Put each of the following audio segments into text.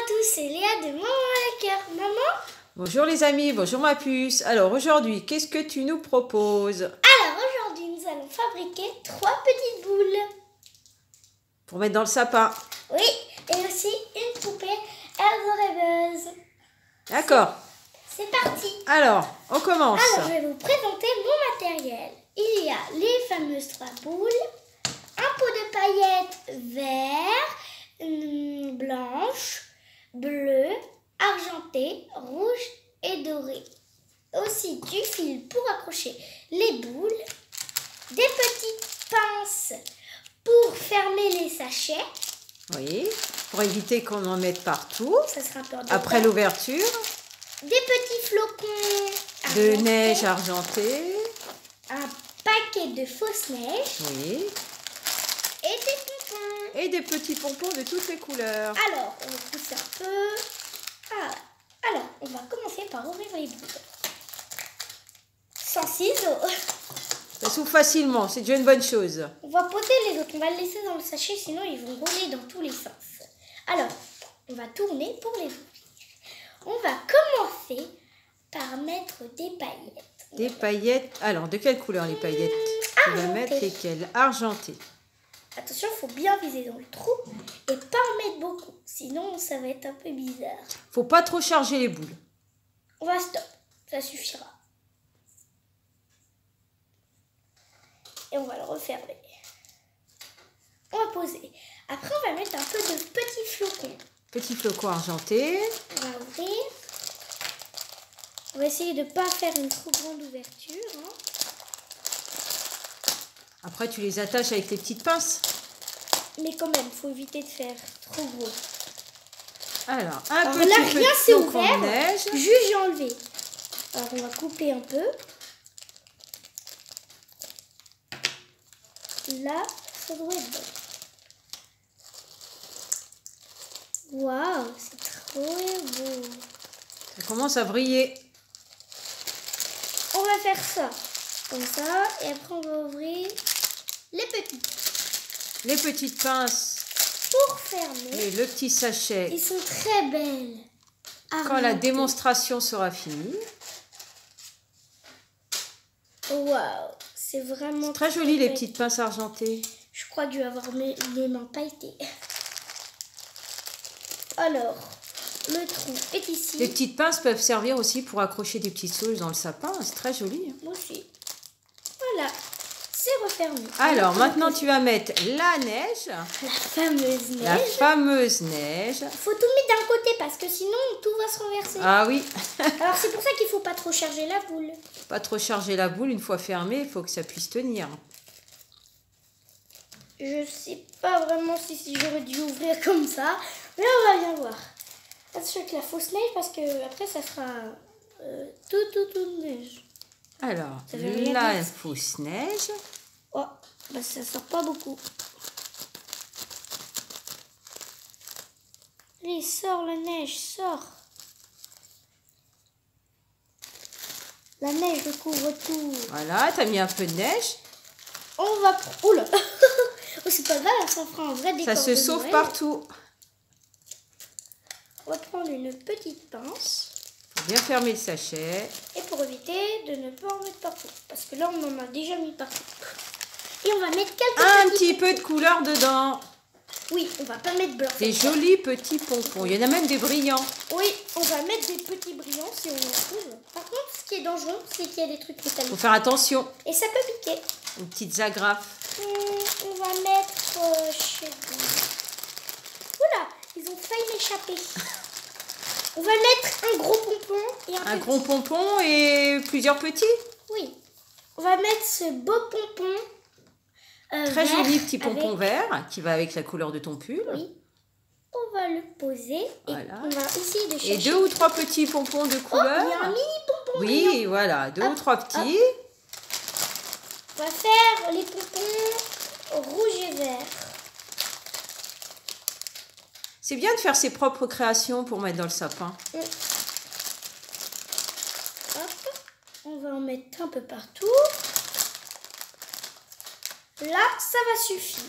tous, c'est Léa de Maman à la cœur. Maman? Bonjour les amis, bonjour ma puce. Alors aujourd'hui, qu'est-ce que tu nous proposes? Alors aujourd'hui, nous allons fabriquer 3 petites boules. Pour mettre dans le sapin. Oui, et aussi une poupée Elsa Rêveuse. D'accord. C'est parti. Alors, on commence. Alors, je vais vous présenter mon matériel. Il y a les fameuses 3 boules, un pot de paillettes vert, blanche, bleu, argenté, rouge et doré. Aussi du fil pour accrocher les boules, des petites pinces pour fermer les sachets. Oui, pour éviter qu'on en mette partout. Ça sera un peu après l'ouverture. Des petits flocons de neige argentée. Un paquet de fausses neiges. Oui. Et des pompons. Et des petits pompons de toutes les couleurs. Alors, on va pousser un peu. Ah. Alors, on va commencer par ouvrir les boules. Sans ciseaux. Ça s'ouvre facilement, c'est déjà une bonne chose. On va poser les autres. On va les laisser dans le sachet, sinon ils vont rouler dans tous les sens. Alors, on va tourner pour les ouvrir. On va commencer par mettre des paillettes. Des paillettes. Alors, de quelle couleur les paillettes? Tu vas mettre lesquelles? Argentées. Attention, il faut bien viser dans le trou et pas en mettre beaucoup. Sinon, ça va être un peu bizarre. Faut pas trop charger les boules. On va stop. Ça suffira. Et on va le refermer. On va poser. Après, on va mettre un peu de petits flocons. Petits flocons argentés. On va ouvrir. On va essayer de ne pas faire une trop grande ouverture. Hein. Après, tu les attaches avec les petites pinces. Mais quand même, il faut éviter de faire trop gros. Alors, là, petit rien c'est flocon ouvert. de neige. Juste, j'ai enlevé. Alors, on va couper un peu. Là, ça doit être bon. Waouh, c'est trop beau. Ça commence à briller. On va faire ça, comme ça, et après on va ouvrir les petits. Les petites pinces. Pour fermer. Et le petit sachet. Ils sont très belles. Quand la démonstration sera finie. Waouh, c'est vraiment très joli les petites pinces argentées. Je crois que je vais avoir les mains pailletées. Alors, le trou est ici. Les petites pinces peuvent servir aussi pour accrocher des petites sauges dans le sapin. C'est très joli. Moi aussi. Voilà, c'est refermé. Alors, maintenant, tu vas mettre la neige. La fameuse neige. La fameuse neige. Il faut tout mettre d'un côté parce que sinon, tout va se renverser. Ah oui. Alors, c'est pour ça qu'il ne faut pas trop charger la boule. Pas trop charger la boule. Une fois fermée, il faut que ça puisse tenir. Je sais pas vraiment si j'aurais dû ouvrir comme ça. Mais là, on va bien voir. Attention avec la fausse neige parce que après ça sera tout neige. Alors, la la fausse neige. Oh, bah ça sort pas beaucoup. Allez, sort la neige, sort. La neige recouvre tout. Voilà, t'as mis un peu de neige. On va... Oula. Oh, c'est pas grave, ça fera un vrai décor. Ça se sauve Noël. partout. On va prendre une petite pince. Faut bien fermer le sachet. Et pour éviter de ne pas en mettre partout. Parce que là, on en a déjà mis partout. Et on va mettre quelques petit peu de couleur dedans. Oui, on va pas mettre blanc. Des jolis petits pompons. Il y en a même des brillants. Oui, on va mettre des petits brillants si on en trouve. Par contre, ce qui est dangereux, c'est qu'il y a des trucs métalliques. Faut faire attention. Et ça peut piquer. Une petite agrafes. On va mettre chez nous. Oula, ils ont failli m'échapper. On va mettre un gros pompon et un petit. Gros pompon et plusieurs petits. Oui. On va mettre ce beau pompon. Très vert joli petit pompon vert qui va avec la couleur de ton pull. Oui. On va le poser et Voilà. on va essayer de chercher. Et 2 ou 3 petits pompons de Oh, couleur. il y a un mini pompon. Oui, brillant. voilà, 2 ou 3 petits. On va faire les pompons rouge et vert. C'est bien de faire ses propres créations pour mettre dans le sapin. Hop. On va en mettre un peu partout. Là, ça va suffire.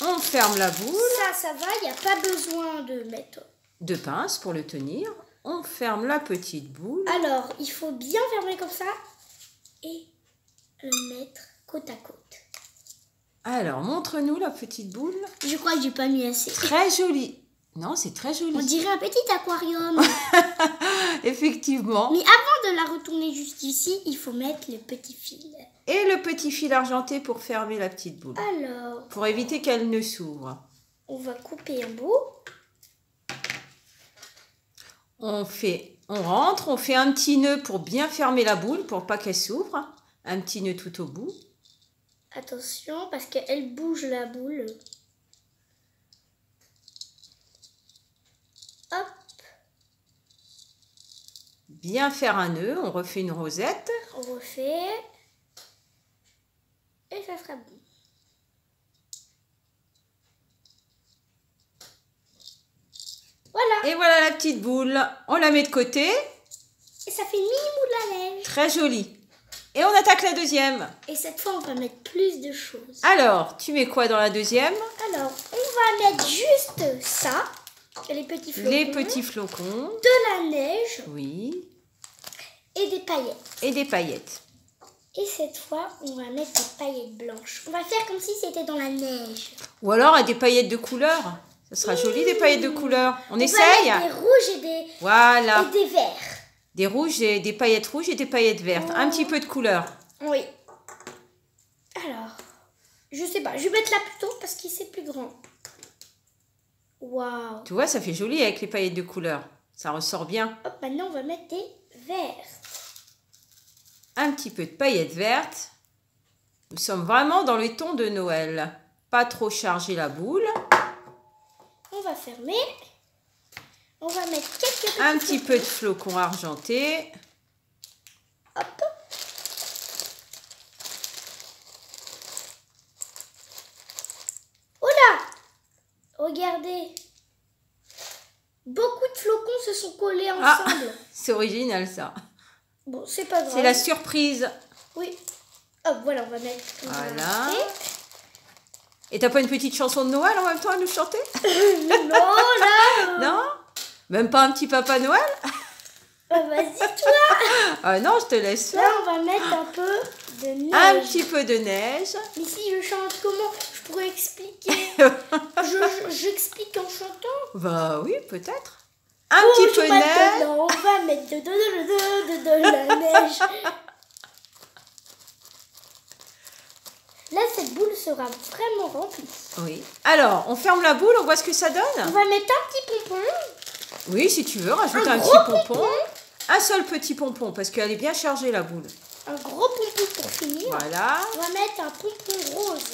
On ferme la boule. Ça va. Il n'y a pas besoin de mettre de pince pour le tenir. On ferme la petite boule. Alors, il faut bien fermer comme ça et le mettre côte à côte. Alors, montre-nous la petite boule. Je crois que j'ai pas mis assez. Très jolie. Non, c'est très joli. On dirait un petit aquarium. Effectivement. Mais avant de la retourner juste ici, il faut mettre le petit fil. Et le petit fil argenté pour fermer la petite boule. Alors, Pour éviter qu'elle ne s'ouvre. on va couper un bout. On rentre, on fait un petit nœud pour bien fermer la boule, pour pas qu'elle s'ouvre. Un petit nœud tout au bout. Attention, parce qu'elle bouge la boule. Hop. Bien faire un nœud, on refait une rosette. On refait. Et ça sera bon. Voilà. Et voilà la petite boule. On la met de côté. Et ça fait une mini boule à neige. Très jolie. Et on attaque la deuxième. Et cette fois, on va mettre plus de choses. Alors, tu mets quoi dans la deuxième? Alors, on va mettre juste ça. Les petits flocons. Les petits flocons. De la neige. Oui. Et des paillettes. Et des paillettes. Et cette fois, on va mettre des paillettes blanches. On va faire comme si c'était dans la neige. Ou alors des paillettes de couleur. Ça sera joli des paillettes de couleur. On essaye? Va mettre des rouges Voilà. et des verts. Des rouges et des paillettes rouges et des paillettes vertes. Un petit peu de couleur. Oui. Alors, je sais pas. Je vais mettre là plutôt parce qu'il c'est plus grand. Waouh. Tu vois, ça fait joli avec les paillettes de couleur. Ça ressort bien. Hop, maintenant on va mettre des verts. Un petit peu de paillettes vertes. Nous sommes vraiment dans le ton de Noël. Pas trop charger la boule. On va fermer. On va mettre quelques Un petit peu de flocons argentés. Hop. Oh là! Regardez. Beaucoup de flocons se sont collés ensemble. Ah, c'est original ça. Bon, c'est pas grave. C'est la surprise. Oui. Hop, voilà, on va mettre. Voilà. Et t'as pas une petite chanson de Noël en même temps à nous chanter? Non, là. Non? Même pas un petit Papa Noël? Vas-y, toi. Ah non, je te laisse Là, faire. on va mettre un peu de neige. Un petit peu de neige. Mais si je chante comment? Je pourrais expliquer. J'explique en chantant. Bah oui, peut-être. Un petit peu de neige. On va mettre de la neige. Là, cette boule sera vraiment remplie. Oui. Alors, on ferme la boule, on voit ce que ça donne. On va mettre un petit pompon. Oui, si tu veux, rajoute un petit pompon. Un seul petit pompon, parce qu'elle est bien chargée, la boule. Un gros pompon pour finir. Voilà. On va mettre un pompon rose.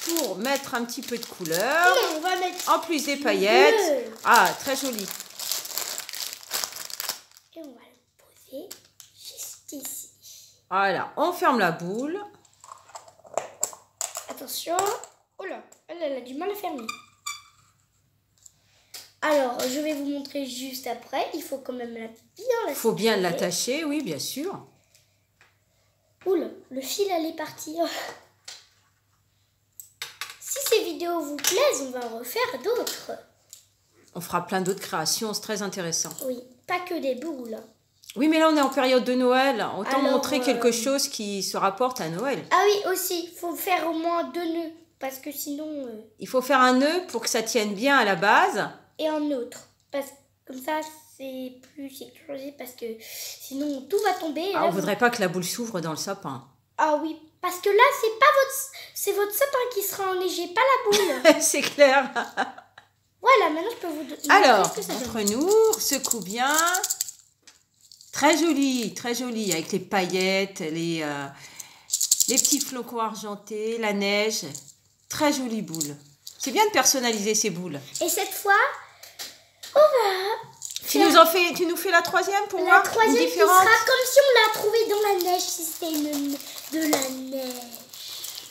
Pour mettre un petit peu de couleur. Non, on va mettre En plus des paillettes. bleu. Ah, très joli. Et on va le poser juste ici. Voilà, on ferme la boule. Attention. Oh là, elle a du mal à fermer. Alors, je vais vous montrer juste après. Il faut quand même bien la Il faut bien sécuriser. l'attacher, oui, bien sûr. Oula, le fil allait partir. Si ces vidéos vous plaisent, on va en refaire d'autres. On fera plein d'autres créations, c'est très intéressant. Oui, pas que des boules. Oui, mais là, on est en période de Noël. Autant Alors, montrer quelque chose qui se rapporte à Noël. Ah oui, aussi, il faut faire au moins 2 nœuds. Parce que sinon... Il faut faire un nœud pour que ça tienne bien à la base. Et un autre. Parce que comme ça, c'est plus sécurisé. Parce que sinon, tout va tomber. Et Ah, là, on voudrait pas que la boule s'ouvre dans le sapin. Ah oui, parce que là, c'est votre sapin qui sera enneigé, pas la boule. C'est clair. Voilà, maintenant je peux vous donner. Alors, ce que ça donne. montre-nous, secoue bien. Très joli, avec les paillettes, les petits flocons argentés, la neige. Très jolie boule. C'est bien de personnaliser ces boules. Et cette fois, on va. Tu nous fais la troisième pour La voir troisième une qui différente. sera comme si on l'a trouvée dans la neige, si c'était de la neige.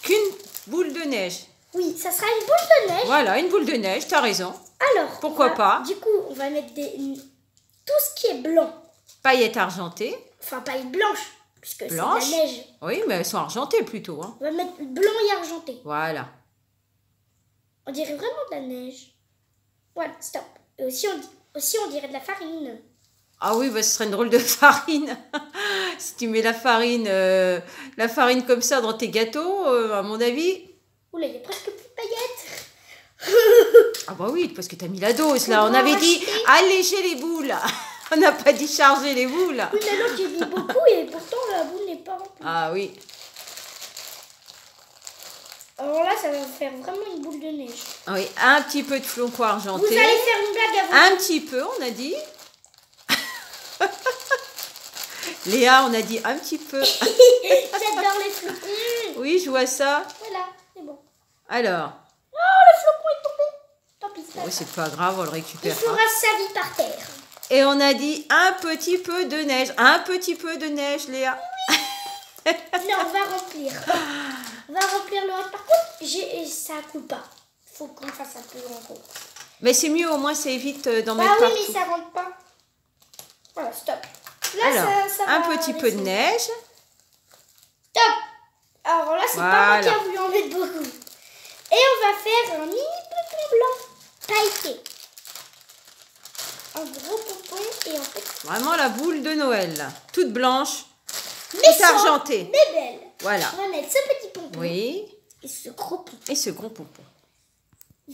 Qu'une boule de neige. Oui, ça sera une boule de neige. Voilà, une boule de neige, t'as raison. Alors, Pourquoi pas. Du coup, on va mettre tout ce qui est blanc. Paillettes argentées. Enfin, pas une blanche, puisque c'est de la Blanche. neige. Oui, mais elles sont argentées plutôt. Hein. On va mettre blanc et argenté. Voilà. On dirait vraiment de la neige. Voilà, stop. Et aussi, Aussi, on dirait de la farine. Ah oui, bah, ce serait une drôle de farine. Si tu mets la farine comme ça dans tes gâteaux, à mon avis. Oula, il y a presque plus de paillettes. Ah bah oui, parce que tu as mis la dose là. On avait dit alléger les boules. On n'a pas dit charger les boules. Oui, mais l'autre, j'ai mis beaucoup et pourtant la boule n'est pas remplie. Ah oui. Alors là, ça va faire vraiment une boule de neige. Ah oui, un petit peu de flocons argentés. Vous allez faire une blague à vous. Un petit peu, on a dit. Léa, on a dit un petit peu. J'adore les flocons. Oui, je vois ça. Voilà, c'est bon. Alors. Oh, le flocon est tombé. Tant pis, c'est pas Oui, grave. c'est pas grave, on le Il récupère. fera sa vie par terre. Et on a dit un petit peu de neige. Un petit peu de neige, Léa. Non, on va remplir. On va remplir le reste. Par contre, ça coule pas. Faut qu'on fasse un peu en gros. Mais c'est mieux, au moins ça évite d'en Ah mettre oui, partout. mais ça rentre pas. Voilà, stop. Là, Alors, ça un va petit peu de laisser. neige. Stop. Alors là, c'est pas moi qui Voilà. a voulu en mettre beaucoup. Et on va faire un mini pompon blanc pailleté. Un gros pompon et en fait... Vraiment la boule de Noël, là. Toute blanche, Mais toute argentée. mais belle. Voilà. On va mettre ce petit pompon Oui. et ce gros pompon. Et ce gros pompon.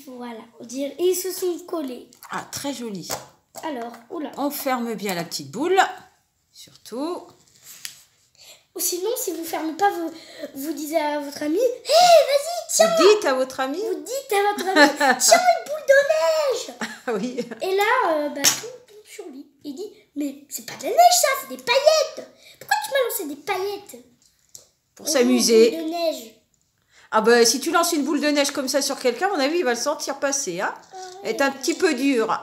Voilà. On dirait... Et ils se sont collés. Ah, très joli. Alors, oula. On ferme bien la petite boule. Surtout. Ou sinon, si vous fermez pas, vous dites à votre ami, hé, vas-y, tiens. Vous dites à votre ami. Vous dites à votre ami, tiens une boule de neige. Ah oui. Et là, tout tombe sur lui. Il dit, mais c'est pas de la neige ça, c'est des paillettes. Pourquoi tu m'as lancé des paillettes? Pour s'amuser. Une boule de neige. Ah bah si tu lances une boule de neige comme ça sur quelqu'un, à mon avis, il va le sentir passer. Hein. Elle est un petit peu dure.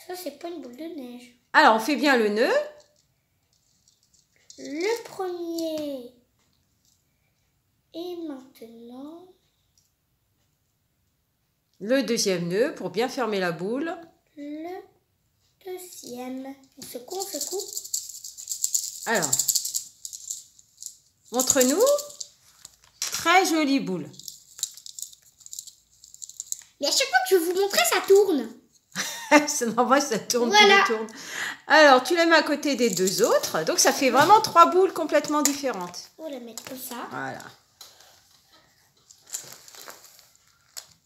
Ça, c'est pas une boule de neige. Alors, on fait bien le nœud. Le premier. Et maintenant... Le deuxième nœud pour bien fermer la boule. Le deuxième. On secoue, on secoue. Alors, montre-nous. Très jolie boule. Mais à chaque fois que je vais vous montrer, ça tourne. C'est normal, ça tourne, Voilà. tout tourne. Alors, tu la mets à côté des deux autres. Donc, ça fait vraiment 3 boules complètement différentes. On va la mettre comme ça. Voilà.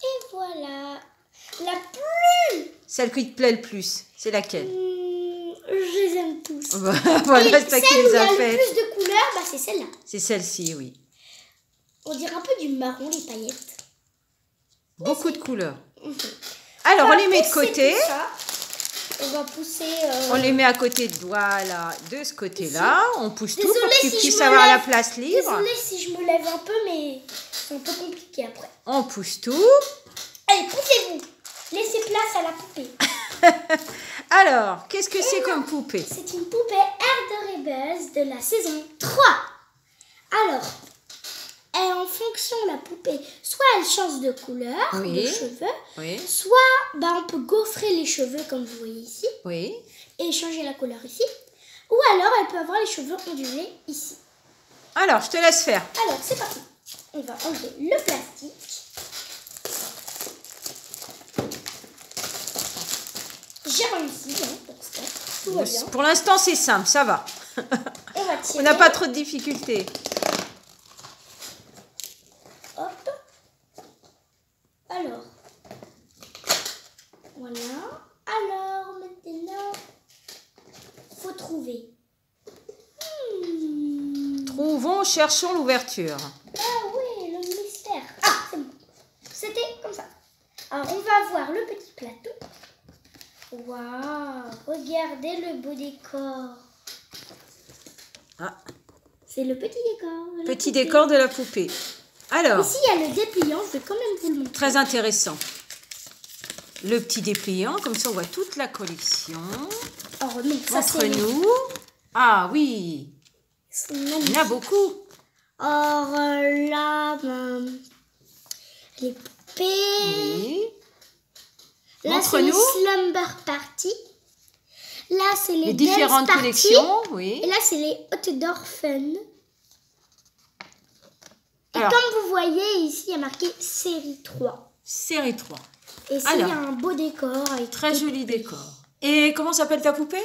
Et voilà. La plus... Celle qui te plaît le plus, c'est laquelle? je les aime tous. Voilà, Et c'est ça qui celle où les il y a a le faites. plus de couleurs, bah, c'est celle-là. C'est celle-ci, oui. On dirait un peu du marron, les paillettes. Beaucoup de couleurs. Mhm. Alors, on va les met de pousser côté. tout ça. On va pousser... On les met à côté de, voilà, de ce côté-là. On pousse tout Désolée pour que tu si puisses je me avoir la lève. place libre. Désolée si je me lève un peu, mais c'est un peu compliqué après. On pousse tout. Allez, poussez-vous. Laissez place à la poupée. Alors, qu'est-ce que c'est comme poupée? C'est une poupée Air de Rebels de la saison 3. Alors, en fonction de la poupée, soit elle change de couleur, Oui. les cheveux, Oui, soit on peut gaufrer les cheveux comme vous voyez ici oui. et changer la couleur ici. Ou alors elle peut avoir les cheveux ondulés ici. Alors, je te laisse faire. Alors, c'est parti. On va enlever le plastique. J'ai réussi, pour l'instant. Tout va bien. Pour l'instant, c'est simple, ça va. On va tirer. On n'a pas trop de difficultés. Hop. Alors. Voilà. Alors, maintenant, faut trouver. Trouvons, cherchons l'ouverture. Ah oui, le mystère. Ah, c'est bon. C'était comme ça. Alors, on va voir le petit plateau. Waouh, regardez le beau décor. Ah, C'est le petit décor. de la petit poupée. décor de la poupée. Alors, Ici, il y a le dépliant. Je vais quand même vous le montrer. très intéressant. Le petit dépliant, comme ça on voit toute la collection. Oh non, ça c'est... Montre-nous. Ah oui, c'est il y en magnifique. a beaucoup. Or là, les poupées. Oui. Là, c'est les Montre-nous Slumber Party. Là, c'est les, les Dance différentes Party. collections. Oui. Et là, c'est les Outdoor Fun. Et Alors. comme vous voyez, ici, il y a marqué série 3. Série 3. Et ici, il y a un beau décor. Avec très joli décor. Et comment s'appelle ta poupée?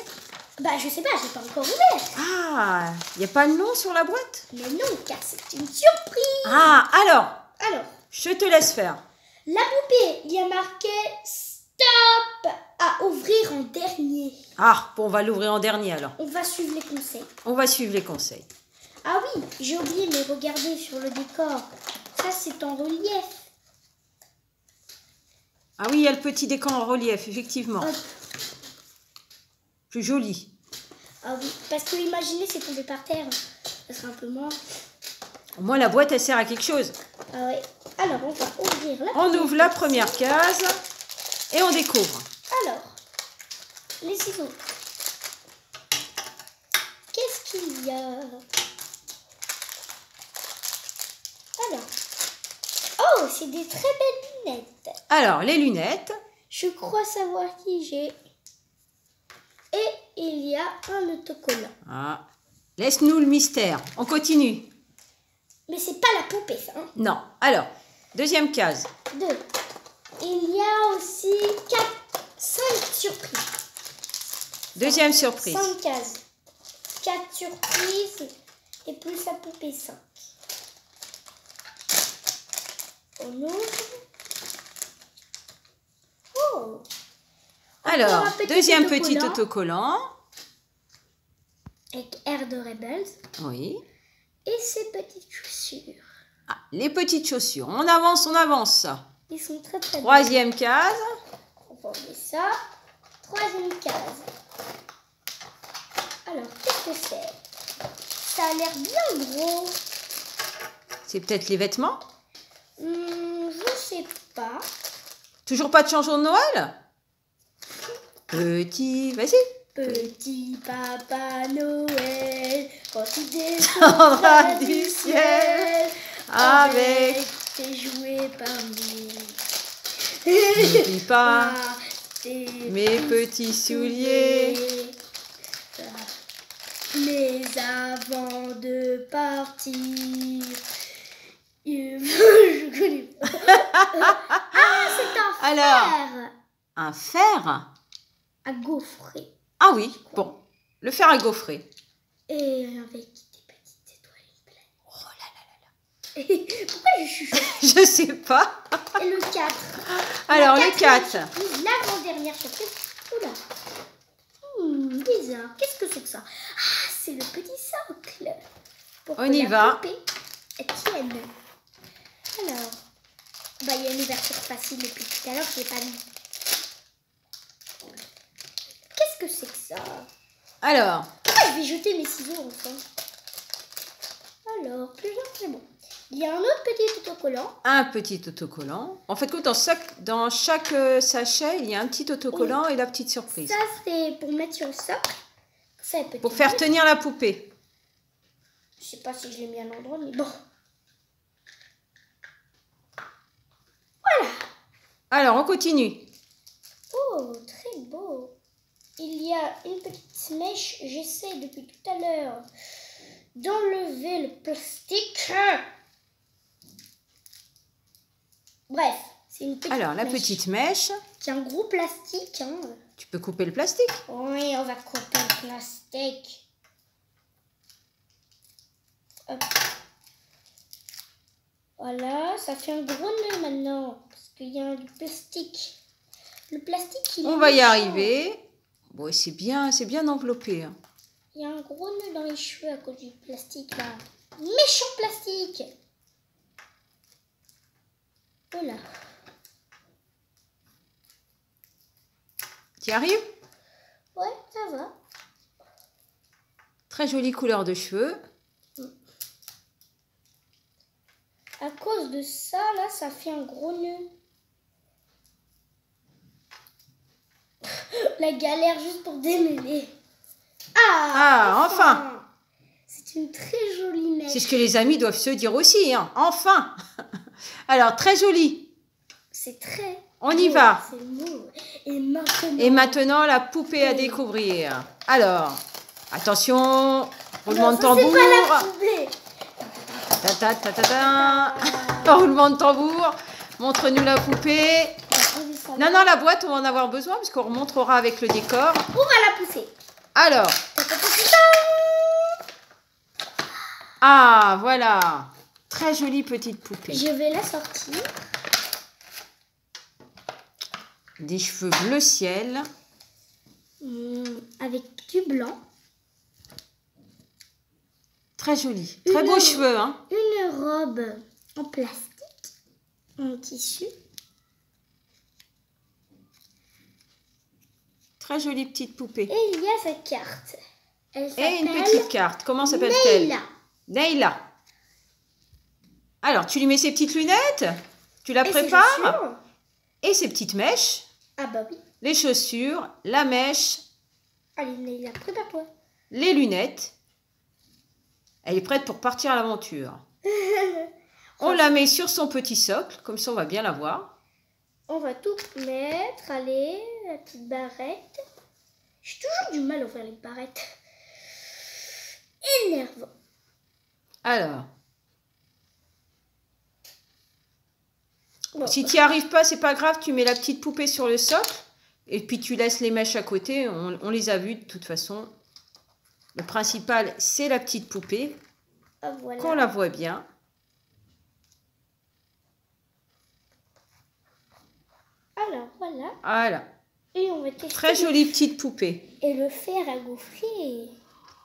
Bah, je sais pas, j'ai pas encore ouvert. Ah, il n'y a pas de nom sur la boîte? Mais non, car c'est une surprise. Ah, alors, je te laisse faire. La poupée, il y a marqué stop à ouvrir en dernier. Ah, bon, on va l'ouvrir en dernier alors. On va suivre les conseils. On va suivre les conseils. Ah oui, j'ai oublié, mais regardez sur le décor. Ça, c'est en relief. Ah oui, il y a le petit décor en relief, effectivement. Hop. Plus joli. Ah oui, parce que imaginez, c'est tombé par terre. Ça serait un peu moins. Au moins, la boîte, elle sert à quelque chose. Ah ouais. Alors, on va ouvrir la On ouvre la première case et on découvre. Alors, les ciseaux. Qu'est-ce qu'il y a? Alors. Oh, c'est des très belles lunettes. Alors, les lunettes. Je crois savoir qui j'ai. Et il y a un autocollant. Ah, laisse-nous le mystère. On continue. Mais c'est pas la poupée, ça. Hein? Non. Alors, deuxième case. 2. Il y a aussi 5 surprises. Deuxième surprise. 5 cases. 4 surprises et plus la poupée 5. On ouvre. Oh! Alors, deuxième petit autocollant. autocollant. Avec Air de Rebels. Oui. Et ses petites chaussures. Ah, les petites chaussures. On avance, on avance. Ils sont très très beaux. Troisième case. On va enlever ça. Troisième case. Alors, qu'est-ce que c'est? Ça a l'air bien gros. C'est peut-être les vêtements. Je sais pas. Toujours pas de chanson de Noël? Petit, vas-y. Petit papa Noël, quand tu descendras du ciel avec tes jouets parmi. N'oublie pas tes mes petits souliers. Mais avant de partir, je connais pas. Ah, c'est un fer. Alors, un fer à gaufrer. Ah oui, bon. Le fer à gaufrer. Et avec des petites étoiles pleines. Oh là là là là. Et pourquoi je chuchote? Je sais pas. Et le 4. Alors, le 4. L'avant-dernière surprise. Oula. Bizarre. Qu'est-ce que c'est que ça? Ah, c'est le petit socle. Pour On que y la va. poupée tienne. Alors, bah, il y a une ouverture facile depuis tout à l'heure, je l'ai pas mis. Qu'est-ce que c'est que ça? Alors, Pourquoi je vais jeter mes ciseaux enfin? Alors, plus c'est bon. Il y a un autre petit autocollant. un petit autocollant. En fait, dans chaque sachet, il y a un petit autocollant et la petite surprise. Ça, c'est pour mettre sur le socle. Ça, Pour faire tenir la poupée. Je sais pas si je l'ai mis à l'endroit, mais bon. Voilà. Alors, on continue. Oh, très beau. Il y a une petite mèche. J'essaie depuis tout à l'heure d'enlever le plastique. Bref, c'est une petite Alors, la mèche petite mèche. qui a un gros plastique. Hein. Tu peux couper le plastique. Oui, on va couper le plastique. Hop. Voilà, ça fait un gros nœud maintenant. Parce qu'il y a du plastique. Le plastique, il est On va y méchant. arriver. Bon, c'est bien enveloppé. Hein. Il y a un gros nœud dans les cheveux à cause du plastique là. Méchant plastique. Voilà. Tu y arrives? Ouais, ça va. Très jolie couleur de cheveux. À cause de ça, là, ça fait un gros nœud. La galère juste pour démêler. Ah, enfin. C'est une très jolie mèche. C'est ce que les amis doivent se dire aussi. Hein. Enfin. Alors, très jolie. C'est très... On y va. C'est beau. Et Et maintenant, la poupée à découvrir. Alors, attention. Roulement de tambour. C'est pas la poupée. Ta ta ta ta ta. Roulement de tambour. Montre-nous la poupée. Non, non, la boîte, on va en avoir besoin parce qu'on remontrera avec le décor. On va la pousser. Alors. Ah, voilà. Très jolie petite poupée. Je vais la sortir. Des cheveux bleu ciel. Avec du blanc. Très jolie. Très beaux cheveux, hein. Une robe en plastique, en tissu. Très jolie petite poupée. Et il y a sa carte. Elle Et une petite carte. Comment s'appelle-t-elle? Nayla. Nayla. Alors, tu lui mets ses petites lunettes. Tu la prépares. Et ses petites mèches. Ah bah oui. Les chaussures, la mèche. Allez, Nayla, prépare-toi. Les lunettes. Elle est prête pour partir à l'aventure. On la met sur son petit socle. Comme ça, on va bien la voir. On va tout mettre. Allez, la petite barrette. J'ai toujours du mal à ouvrir les barrettes. Énervant. Alors. Bon. Si tu n'y arrives pas, c'est pas grave. Tu mets la petite poupée sur le socle. Et puis, tu laisses les mèches à côté. On les a vues de toute façon. Le principal, c'est la petite poupée. Voilà. Qu'on la voit bien. Alors, voilà. Voilà. Et on va tester. Très jolie petite poupée. Et le fer à gaufrer.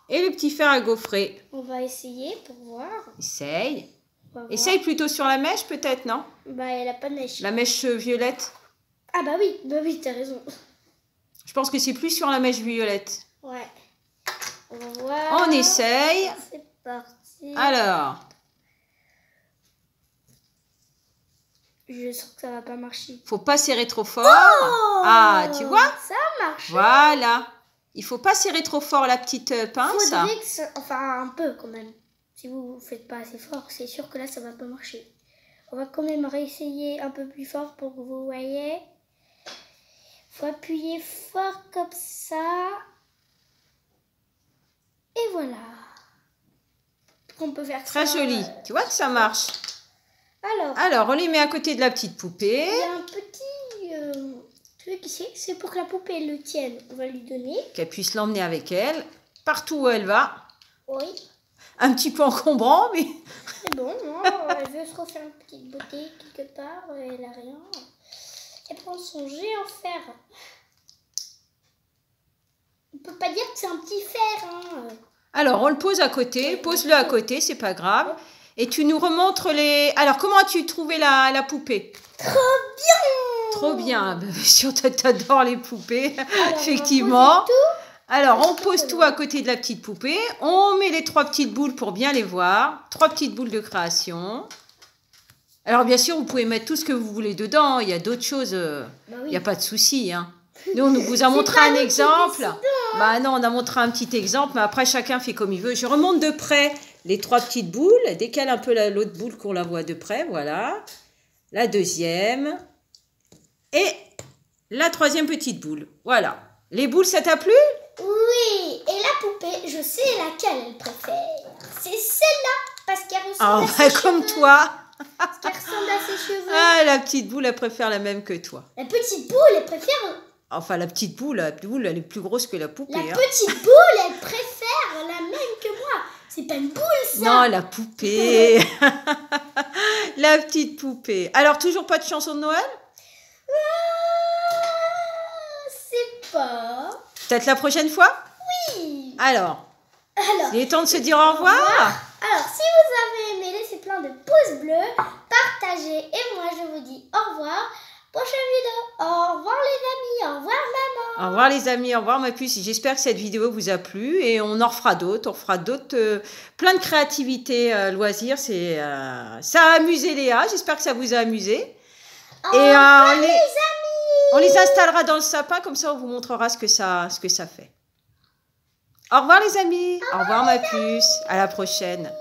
Et le petit fer à gaufrer. On va essayer pour voir. Essaye. On va voir. Essaye plutôt sur la mèche, peut-être, non? Bah, elle a pas de mèche. La mèche violette. Ah bah oui, t'as raison. Je pense que c'est plus sur la mèche violette. Ouais. On va voir. On essaye. C'est parti. Alors. Je sens que ça va pas marcher. Faut pas serrer trop fort. Oh, ah, tu vois? Ça marche. Voilà. Il faut pas serrer trop fort la petite pince. Faudrait que ça... Enfin, un peu quand même. Si vous faites pas assez fort, c'est sûr que là, ça va pas marcher. On va quand même réessayer un peu plus fort pour que vous voyez. Faut appuyer fort comme ça. Et voilà. On peut faire Très ça. joli. Tu vois que ça marche. Alors, on les met à côté de la petite poupée. il y a un petit truc ici. C'est pour que la poupée le tienne. On va lui donner. Qu'elle puisse l'emmener avec elle. Partout où elle va. Oui. Un petit peu encombrant, mais... C'est bon, non, elle veut se refaire une petite beauté quelque part. Elle a rien. Elle prend son géant fer. On peut pas dire que c'est un petit fer, hein. Alors, on le pose à côté. Pose-le à côté, c'est pas grave. Et tu nous remontres les... Alors, comment as-tu trouvé la poupée? Trop bien. Trop bien. Bien sûr, t'adores les poupées. Alors, effectivement. Alors, on Tout pose tout à côté de la petite poupée. On met les 3 petites boules pour bien les voir. 3 petites boules de création. Alors, bien sûr, vous pouvez mettre tout ce que vous voulez dedans. Il y a d'autres choses. Bah oui. Il n'y a pas de souci, hein. Nous, on vous a montré un exemple. Bah non, on a montré un petit exemple, mais après, chacun fait comme il veut. Je remonte de près les 3 petites boules. Décale un peu l'autre boule qu'on la voit de près. Voilà. La deuxième. Et la 3e petite boule. Voilà. Les boules, ça t'a plu? Oui, et la poupée, je sais laquelle elle préfère. C'est celle-là, parce qu'elle ressemble à ses cheveux. Comme toi. Parce qu'elle ressemble à ses cheveux. Ah, la petite boule, elle préfère la même que toi. La petite boule, elle préfère... Enfin, la petite boule, elle est plus grosse que la poupée. La hein. petite boule, elle préfère la même que moi. C'est pas une boule, ça. Non, la poupée. La petite poupée. Alors, toujours pas de chanson de Noël? C'est pas... Peut-être la prochaine fois? Oui. Alors, Alors, il est temps de se dire au revoir. Alors, si vous avez aimé, laissez plein de pouces bleus, partagez. Et moi, je vous dis au revoir. Prochaine vidéo. Au revoir les amis. Au revoir maman. Au revoir les amis, au revoir ma puce. J'espère que cette vidéo vous a plu et on en refera d'autres. On fera d'autres, plein de créativité, loisirs. Ça a amusé Léa. J'espère que ça vous a amusé. Au revoir les amis. On les installera dans le sapin, comme ça on vous montrera ce que ça fait. Au revoir les amis. Au revoir ma puce. À la prochaine.